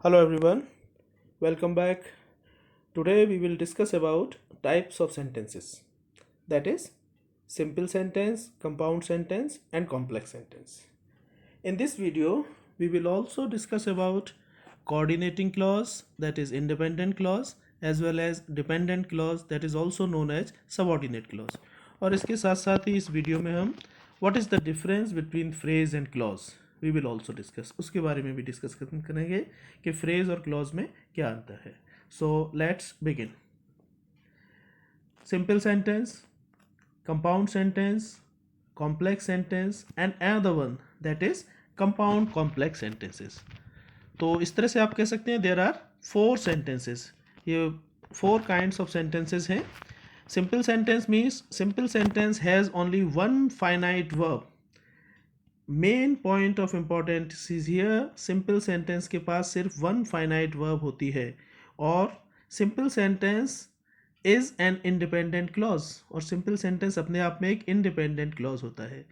Hello everyone, welcome back. Today we will discuss about types of sentences. That is simple sentence, compound sentence and complex sentence. In this video, we will also discuss about coordinating clause, that is independent clause, as well as dependent clause, that is also known as subordinate clause. और इसके साथ साथ ही इस video में हम what is the difference between phrase and clause we will also discuss, उसके बारे में भी डिस्कस करेंगे कि phrase और clause में क्या अंतर है. So let's begin. Simple sentence, compound sentence, complex sentence and another one that is compound complex sentences. तो इस तरह से आप कह सकते हैं there are four sentences. ये four kinds of sentences हैं. Simple sentence means simple sentence has only one finite verb. Main point of importance is here simple sentence के पास सिर्फ one finite verb होती है और simple sentence is an independent clause और simple sentence अपने आप में एक independent clause होता है.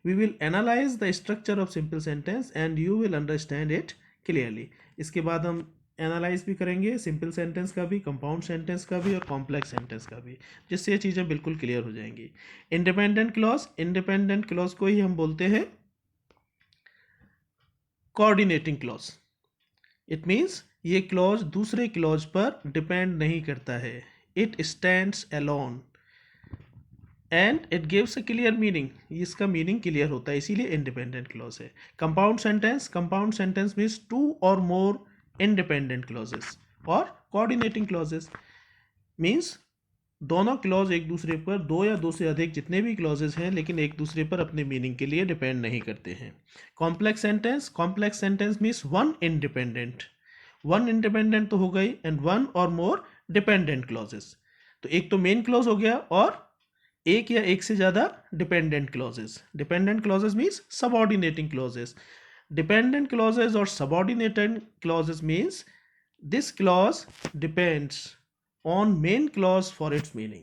We will analyze the structure of simple sentence and you will understand it clearly. इसके बाद हम एनालाइज भी करेंगे सिंपल सेंटेंस का भी, कंपाउंड सेंटेंस का भी और कॉम्प्लेक्स सेंटेंस का भी, जिससे ये चीज़ें बिल्कुल क्लियर हो जाएंगी. इंडिपेंडेंट क्लॉज को ही हम बोलते हैं कोऑर्डिनेटिंग क्लॉज. इट मीन्स ये क्लॉज दूसरे क्लॉज पर डिपेंड नहीं करता है. It stands alone and it gives a clear meaning. इसका मीनिंग क्लियर होता है, इसीलिए इंडिपेंडेंट क्लॉज है. Compound sentence means two or more independent clauses और coordinating clauses means दोनों क्लॉज एक दूसरे पर, दो या दो से अधिक जितने भी क्लॉजेस हैं लेकिन एक दूसरे पर अपने मीनिंग के लिए डिपेंड नहीं करते हैं. Complex sentence means one independent तो हो गई एंड वन और मोर डिपेंडेंट क्लॉजेस. तो एक तो मेन क्लॉज हो गया और एक या एक से ज़्यादा dependent clauses means subordinating clauses. Dependent clauses or subordinated clauses means this clause depends on main clause for its meaning.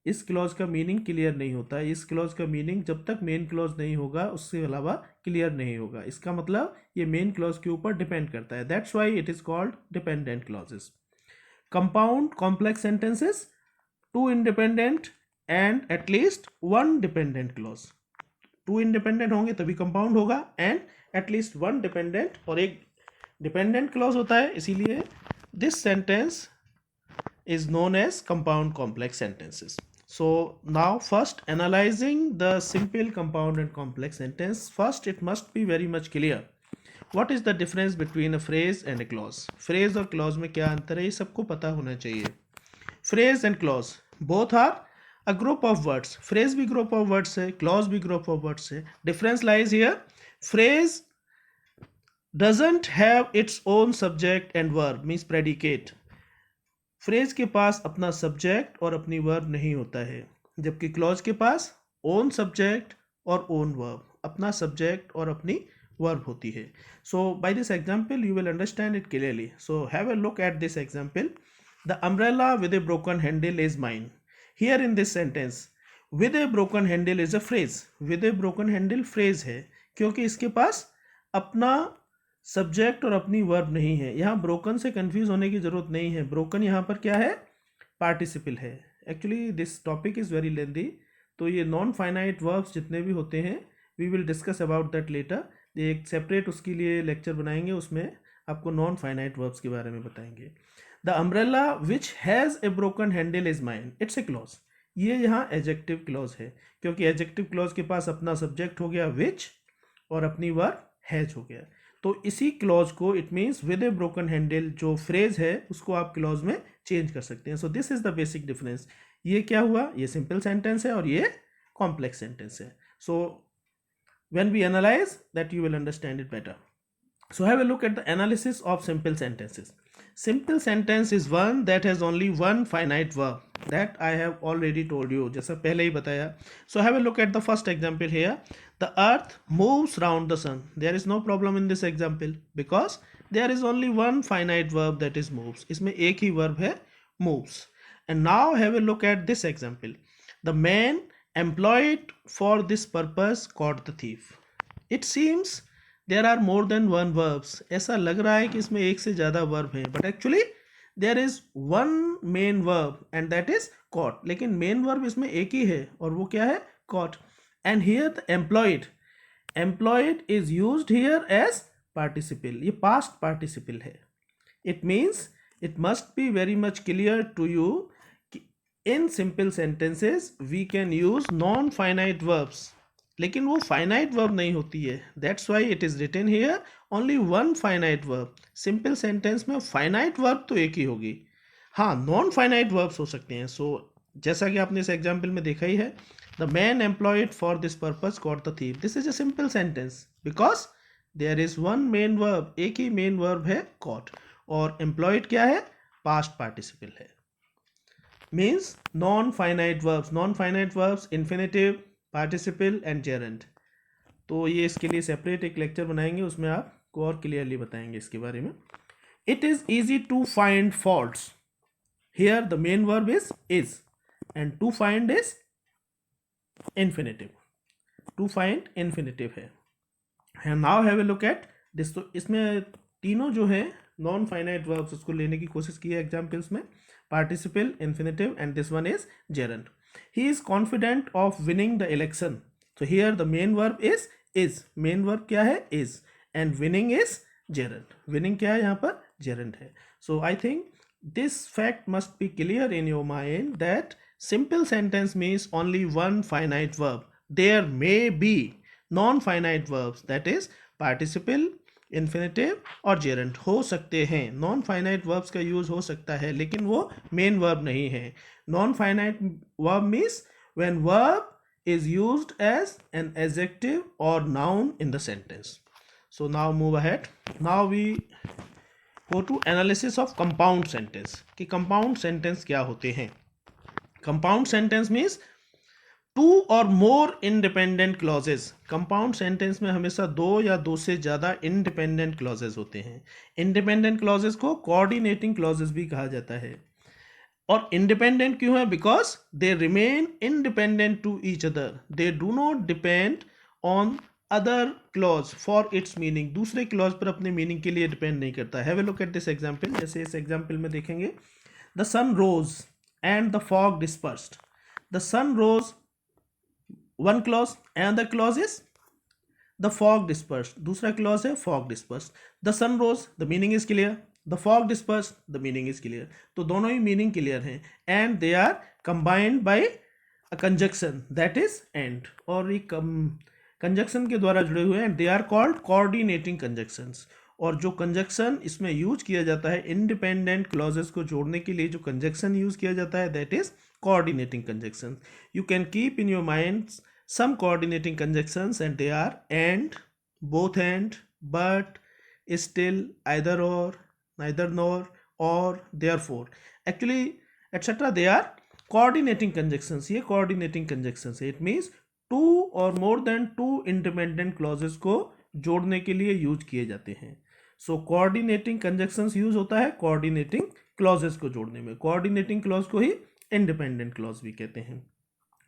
इस क्लॉज का मीनिंग क्लियर नहीं होता है. इस क्लॉज का मीनिंग जब तक मेन क्लॉज नहीं होगा उसके अलावा क्लियर नहीं होगा. इसका मतलब ये मेन क्लॉज के ऊपर डिपेंड करता है. That's why it is called dependent clauses. Compound complex sentences, two independent and at least one dependent clause. Two independent होंगे तभी कंपाउंड होगा एंड एटलीस्ट वन डिपेंडेंट और एक डिपेंडेंट क्लॉज होता है. इसीलिए this sentence is known as compound complex sentences. So now first analyzing the simple, compound and complex sentence, first it must be very much clear what is the difference between a phrase and a clause. phrase और clause में क्या अंतर है ये सबको पता होना चाहिए. phrase and clause both are a group of words. phrase भी group of words है, clause भी group of words है. difference lies here. phrase doesn't have its own subject and verb means predicate. Phrase के पास अपना subject और अपनी verb नहीं होता है, जबकि क्लॉज के पास ओन सब्जेक्ट और ओन वर्ब, अपना सब्जेक्ट और अपनी वर्ब होती है. So by this example you will understand it clearly. So have a look at this example. The umbrella with a broken handle is mine. Here in this sentence with a broken handle is a phrase. With a broken handle phrase है क्योंकि इसके पास अपना subject और अपनी verb नहीं है. यहाँ broken से कंफ्यूज होने की जरूरत नहीं है. ब्रोकन यहाँ पर क्या है? पार्टिसिपल है. Actually this topic is very lengthy, तो ये नॉन फाइनाइट वर्ब्स जितने भी होते हैं we will discuss about that later. एक सेपरेट उसके लिए लेक्चर बनाएंगे, उसमें आपको नॉन फाइनाइट वर्ब्स के बारे में बताएंगे. The umbrella which has a broken handle is mine. It's a clause. ये यहाँ एडजेक्टिव क्लॉज है क्योंकि एडजेक्टिव क्लॉज के पास अपना सब्जेक्ट हो गया विच और अपनी वर्ब हैज हो गया. तो इसी क्लॉज को it means with a broken handle जो फ्रेज है उसको आप क्लॉज में चेंज कर सकते हैं. So this is the basic difference. ये क्या हुआ? ये सिंपल सेंटेंस है और ये कॉम्प्लेक्स सेंटेंस है. So when we analyse that you will understand it better. So have a look at the analysis of simple sentences. Simple sentence is one that has only one finite verb. That I have already told you, जैसा पहले ही बताया. So have a look at the first example here. The earth moves round the sun. There is no problem in this example because there is only one finite verb that is moves. इसमें एक ही verb है moves. And now have a look at this example. The man employed for this purpose caught the thief. It seems there are more than one verbs, ऐसा लग रहा है कि इसमें एक से ज़्यादा वर्ब हैं, but actually there is one main verb and that is caught. लेकिन मेन वर्ब इसमें एक ही है और वो क्या है? Caught. And here the employed is used here as participle, ये पास्ट पार्टिसिपल है। It means it must be very much clear to you in simple sentences we can use non finite verbs, लेकिन वो finite verb नहीं होती है, that's why it is written here only one finite verb. Simple sentence में finite verb तो एक ही होगी, हाँ नॉन फाइनाइट वर्ब्स हो सकते हैं। सो जैसा कि आपने इस एग्जाम्पल में देखा ही है, the man employed for this purpose got the thief, this is a simple sentence because there is one main verb, एक ही मेन वर्ब है गॉट, और एम्प्लॉयड क्या है? पास्ट पार्टिसिपल है। Means non finite verbs infinitive, participle and gerund. तो ये इसके लिए सेपरेट एक लेक्चर बनाएंगे, उसमें आपको और क्लियरली बताएंगे इसके बारे में। It is easy to find faults, here the main verb is and to find is infinitive, to find infinitive है। Now have a look at this. तो इसमें तीनों जो है नॉन फाइनाइट वर्ब्स उसको लेने की कोशिश की है एग्जाम्पल्स में, participle, infinitive and this one is gerund. He is confident of winning the election, तो here the main verb is, main verb क्या है? Is, and winning is gerund, winning क्या है यहाँ पर? जेरेंट है। So I think this fact must be clear in your mind that simple sentence means only one finite verb. There may be non-finite verbs, that is participle, infinitive और gerund हो सकते हैं। non-finite verbs का use हो सकता है लेकिन वो main verb नहीं है। non-finite verb means when verb is used as an adjective or noun in the sentence. So now move ahead. Now we go to analysis of compound sentence, कि compound sentence क्या होते हैं। Compound sentence means two or more independent clauses. Compound sentence में हमेशा दो या दो से ज़्यादा इंडिपेंडेंट क्लॉजेज होते हैं। इंडिपेंडेंट क्लॉजेज को कोऑर्डिनेटिंग क्लॉजेज भी कहा जाता है। और इंडिपेंडेंट क्यों है? Because they remain independent to each other, they do not depend on other clause for its meaning, दूसरे क्लॉज पर अपने मीनिंग के लिए डिपेंड नहीं करता। Have a look at this example. जैसे इस एग्जाम्पल में देखेंगे, the sun rose and the fog dispersed. The sun rose, one clause, and the clause is the fog dispersed. दूसरा clause है fog dispersed. The sun rose, the meaning is clear. The fog dispersed, the meaning is clear. तो दोनों ही meaning clear हैं and they are combined by a conjunction that is and, और एक conjunction के द्वारा जुड़े हुए हैं and they are called coordinating conjunctions. और जो कंजक्शन इसमें यूज किया जाता है इंडिपेंडेंट क्लॉजेस को जोड़ने के लिए, जो कंजक्शन यूज किया जाता है that is coordinating conjunction. You can keep in your mind some coordinating conjunctions and they are and, both and, but, still, either or, neither nor, or, therefore, actually etcetera, they are coordinating conjunctions. ये coordinating conjunctions है। It means two or more than two independent clauses को जोड़ने के लिए use किए जाते हैं। सो coordinating conjunctions use होता है कोऑर्डिनेटिंग क्लॉजेस को जोड़ने में। कोऑर्डिनेटिंग क्लॉज को ही इंडिपेंडेंट क्लॉज भी कहते हैं।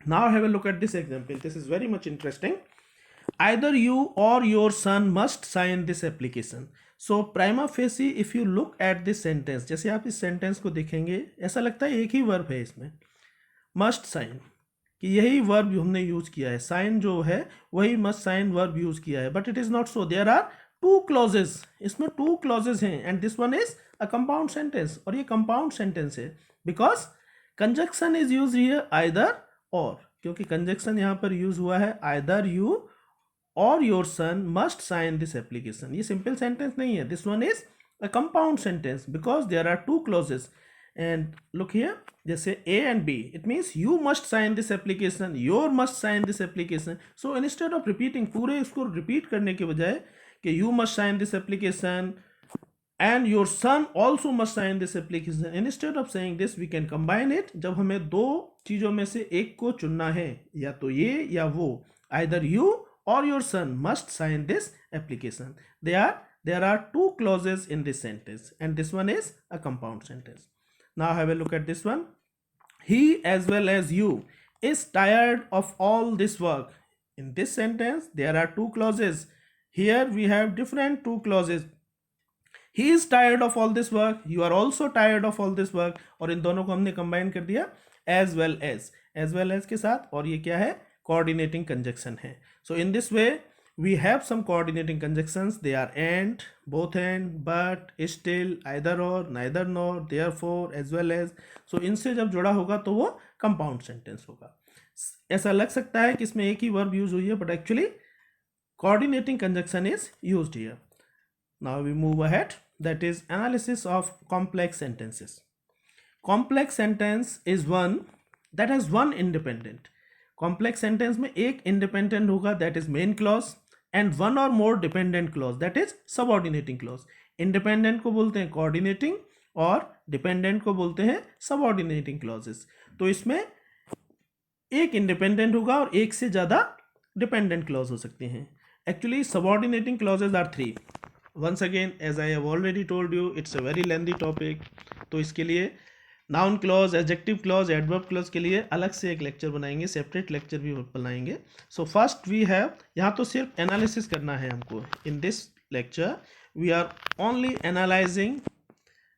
Now have a look at this example, this is very much interesting. Either you or your son must sign this application. So prima facie if you look at this sentence, जैसे आप इस sentence को देखेंगे ऐसा लगता है एक ही verb है इसमें, मस्ट साइन, कि यही वर्ब हमने यूज किया है, साइन जो है वही मस्ट साइन वर्ब यूज किया है, but it is not so. There are two clauses, इसमें टू क्लॉजेज हैं and this one is a compound sentence, और ये कंपाउंड सेंटेंस है because conjunction is use here either or, क्योंकि conjunction यहाँ पर यूज हुआ है either you or your son must sign this application. ये सिंपल सेंटेंस नहीं है, this one is a compound sentence because there are two clauses. And look here, जैसे A and B, it means you must sign this application, your must sign this application. So instead of repeating, पूरे इसको repeat करने के बजाय कि you must sign this application and your son also must sign this application, instead of saying this we can combine it। जब हमें दो चीज़ों में से एक को चुनना है, या तो ये या वो, either you or your son must sign this application. There are two clauses in this sentence and this one is a compound sentence. Now have a look at this one. He as well as you is tired of all this work. In this sentence there are two clauses here we have different two clauses. He is tired of all this work, you are also tired of all this work, और इन दोनों को हमने combine कर दिया as well as के साथ, और ये क्या है, coordinating conjunction है. So in this way we have some coordinating conjunctions. They are and, both and, but, still, either or, neither nor, therefore, as well as. So इनसे जब जुड़ा होगा तो वो compound sentence होगा. ऐसा लग सकता है कि इसमें एक ही verb यूज हुई है, but actually coordinating conjunction is used here. Now we move ahead, that is analysis of complex sentences. Complex sentence is one that has one independent. Complex sentence में एक independent होगा, that is main clause, and one or more dependent clause, that is subordinating clause. Independent को बोलते हैं coordinating और dependent को बोलते हैं subordinating clauses. तो इसमें एक independent होगा और एक से ज़्यादा dependent clause हो सकते हैं. Actually subordinating clauses are 3. Once again, as I have already told you, it's a very lengthy topic. तो इसके लिए noun clause, adjective clause, adverb clause के लिए अलग से एक लेक्चर बनाएंगे, सेपरेट लेक्चर भी बनाएंगे. सो फर्स्ट वी हैव, यहाँ तो सिर्फ एनालिसिस करना है हमको. In this lecture we are only analysing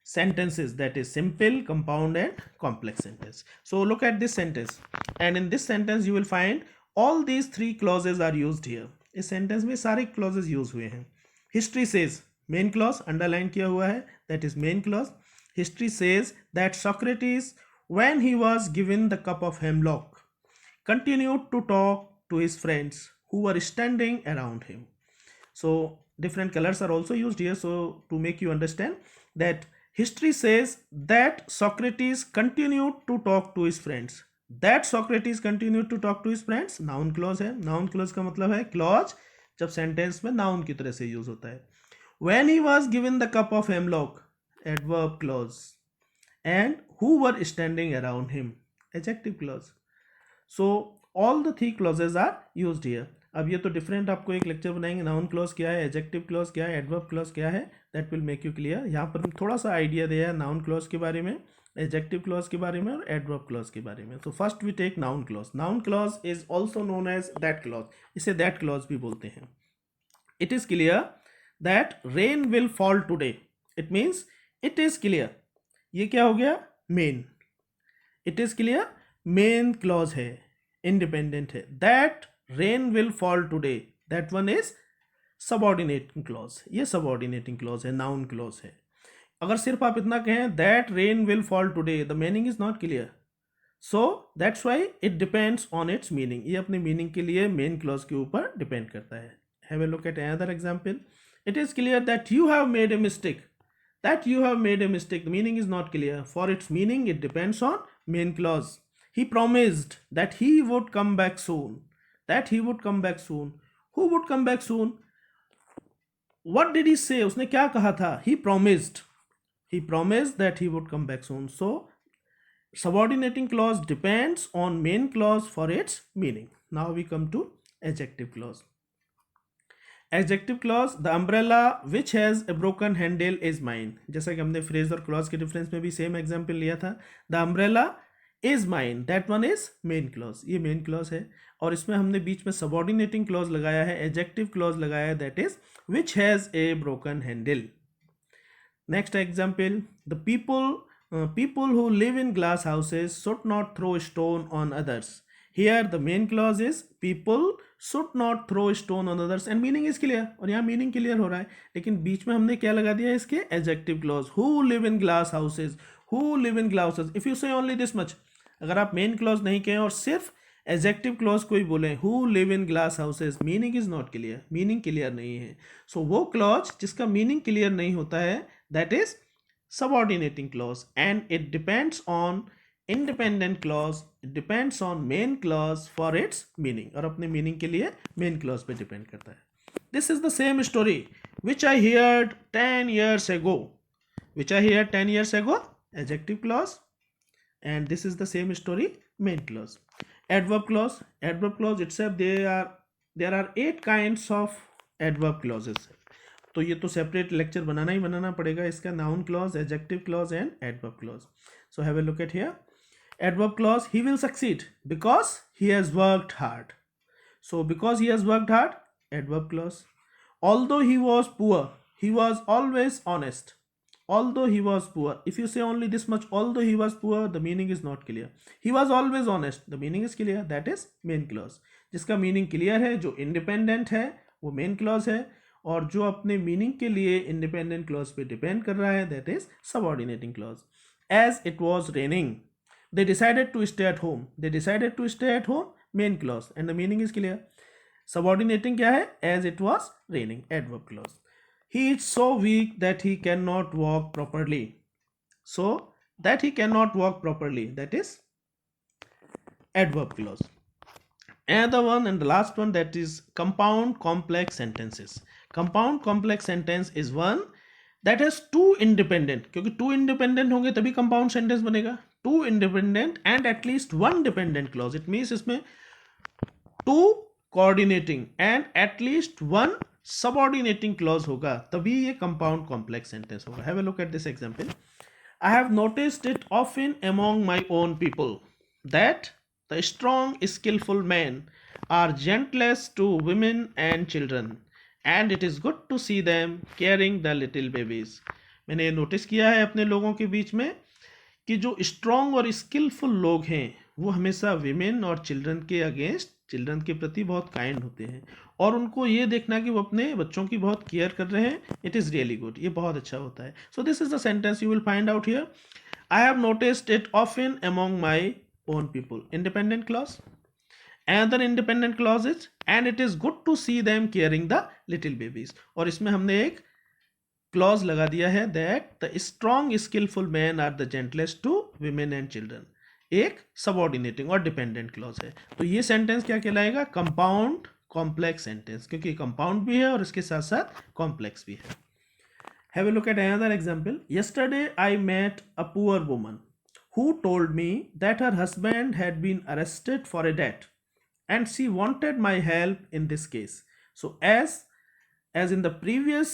sentences, that is simple, compound and complex sentence. So look at this sentence, and in this sentence you will find all these three clauses are used here. इस sentence में सारे clauses use हुए हैं. History says, main clause underline किया हुआ है, that is main clause. History says that Socrates, when he was given the cup of hemlock, continued to talk to his friends who were standing around him. So different colors are also used here, so to make you understand that history says that Socrates continued to talk to his friends. That Socrates continued to talk to his friends, noun clause है. Noun clause का मतलब है clause जब sentence में noun की तरह से use होता है. When he was given the cup of hemlock, adverb clause. And who were standing around him, adjective clause. So all the three clauses are used here. अब ये तो डिफरेंट आपको एक लेक्चर बनाएंगे, नाउन क्लॉज क्या है, एडजेक्टिव क्लॉज क्या है, एडवर्ब क्लॉज क्या है, that will make you clear. यहाँ पर हम थोड़ा सा आइडिया दिया है नाउन क्लॉज के बारे में, एडजेक्टिव क्लॉज के बारे में और एडवर्ब क्लॉज के बारे में. तो first we take noun clause. Noun clause is also known as that clause, इसे दैट क्लॉज भी बोलते हैं. It is clear that rain will fall today. It means it is clear. ये क्या हो गया, main. It is clear main clause है, independent है. That rain will fall today, that one is subordinating clause. ये subordinating clause है, noun clause है. अगर सिर्फ आप इतना कहें that rain will fall today, the meaning is not clear. So that's why it depends on its meaning. ये अपने meaning के लिए main clause के ऊपर depend करता है. Have a look at another example. It is clear that you have made a mistake. That you have made a mistake, the meaning is not clear. For its meaning it depends on main clause. He promised that he would come back soon. That he would come back soon. Who would come back soon? What did he say? उसने क्या कहा था? He promised. He promised that he would come back soon. So subordinating clause depends on main clause for its meaning. Now we come to adjective clause. Adjective clause, the umbrella which has a broken handle is mine. जैसा कि हमने phrase और clause के difference में भी same example लिया था. The umbrella is mine, that one is main clause. ये main clause है और इसमें हमने बीच में subordinating clause लगाया है, adjective clause लगाया है, that is which has a broken handle. Next example, the people who live in glass houses should not throw stone on others. Here the main clause is people should not throw stone on others and meaning is clear. और यहाँ meaning clear हो रहा है, लेकिन बीच में हमने क्या लगा दिया इसके, adjective clause. Who live in glass houses? Who live in glass houses? If you say only this much, अगर आप मेन क्लॉज नहीं कहें और सिर्फ एडजेक्टिव क्लॉज को ही बोलें, who live in glass houses, meaning is not clear, meaning clear नहीं है. सो वो क्लॉज जिसका मीनिंग क्लियर नहीं होता है, that is subordinating clause and it depends on independent clause, it depends on main clause for its meaning, और अपने meaning के लिए मेन क्लॉज पे डिपेंड करता है. This is the same story which I heard 10 years ago. Which I heard 10 years ago, adjective clause, and this is the same story, main clause. Adverb clause itself, there are 8 kinds of adverb clauses. तो ये तो separate lecture बनाना ही बनाना पड़ेगा इसका, noun clause, adjective clause and adverb clause. So have a look eight here. Adverb clause, he will succeed because he has worked hard. So because he has worked hard, adverb clause. Although he was poor, he was always honest. Although he was poor, if you say only this much, although he was poor, the meaning is not clear. He was always honest, the meaning is clear, that is main clause. जिसका meaning clear है, जो independent है वो main clause है, और जो अपने meaning के लिए इंडिपेंडेंट क्लॉज पे डिपेंड कर रहा है, that is subordinating clause. As it was raining, they decided to stay at home. They decided to stay at home, main clause, and the meaning is clear. Subordinating क्या है? As it was raining, adverb clause. He is so weak that he cannot walk properly. So that he cannot walk properly, that is adverb clause. Another one, and the last one, that is compound complex sentences. Compound complex sentence is one that has two independent, क्योंकि two independent होंगे तभी compound sentence बनेगा. Two independent and at least one dependent clause. It means इसमें two coordinating and at least one subordinating clause होगा, तभी ये compound complex sentence होगा. Have a look at this example. I have noticed it often among my own people that the strong, skillful men are gentlest to women and children, and it is good to see them carrying the little babies. मैंने ये notice किया है अपने लोगों के बीच में कि जो स्ट्रॉन्ग और स्किलफुल लोग हैं वो हमेशा विमेन और चिल्ड्रन के अगेंस्ट, चिल्ड्रन के प्रति बहुत काइंड होते हैं, और उनको ये देखना कि वो अपने बच्चों की बहुत केयर कर रहे हैं, इट इज़ रियली गुड, ये बहुत अच्छा होता है. So this is the sentence you will find out here. I have noticed it often among my own people, independent clause. Another independent clause is and it is good to see them caring the little babies, और इसमें हमने एक clause लगा दिया है that the strong skillful man are the gentlest to women and children. एक subordinating और dependent clause है. तो ये सेंटेंस क्या कहलाएगा? कंपाउंड कॉम्प्लेक्स सेंटेंस, क्योंकि कंपाउंड भी है और इसके साथ साथ कॉम्प्लेक्स भी है. Have a look at another example. Yesterday I met a poor woman who told me that her husband had been arrested for a debt and she wanted my help in this case. So as in the previous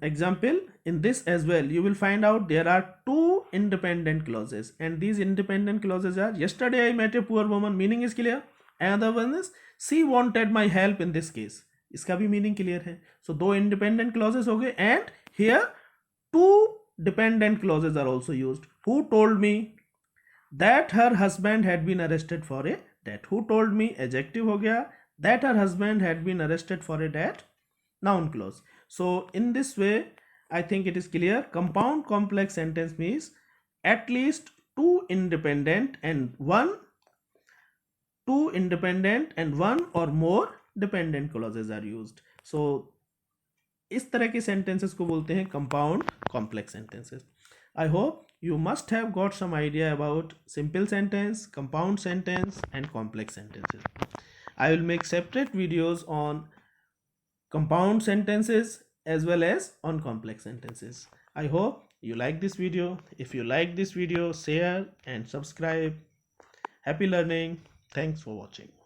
example, in this as well you will find out there are two independent clauses, and these independent clauses are yesterday I met a poor woman, meaning is clear. Another one is she wanted my help in this case, इसका भी meaning clear है. So दो independent clauses हो गए, and here two dependent clauses are also used. Who told me that her husband had been arrested for a debt. Who told me adjective हो गया, that her husband had been arrested for a debt noun clause. So in this way I think it is clear. Compound complex sentence means at least two independent and one or more dependent clauses are used. So इस तरह के sentences को बोलते हैं compound complex sentences. I hope you must have got some idea about simple sentence, compound sentence and complex sentences. I will make separate videos on compound sentences as well as on complex sentences. I hope you like this video. If you like this video, share and subscribe. Happy learning. Thanks for watching.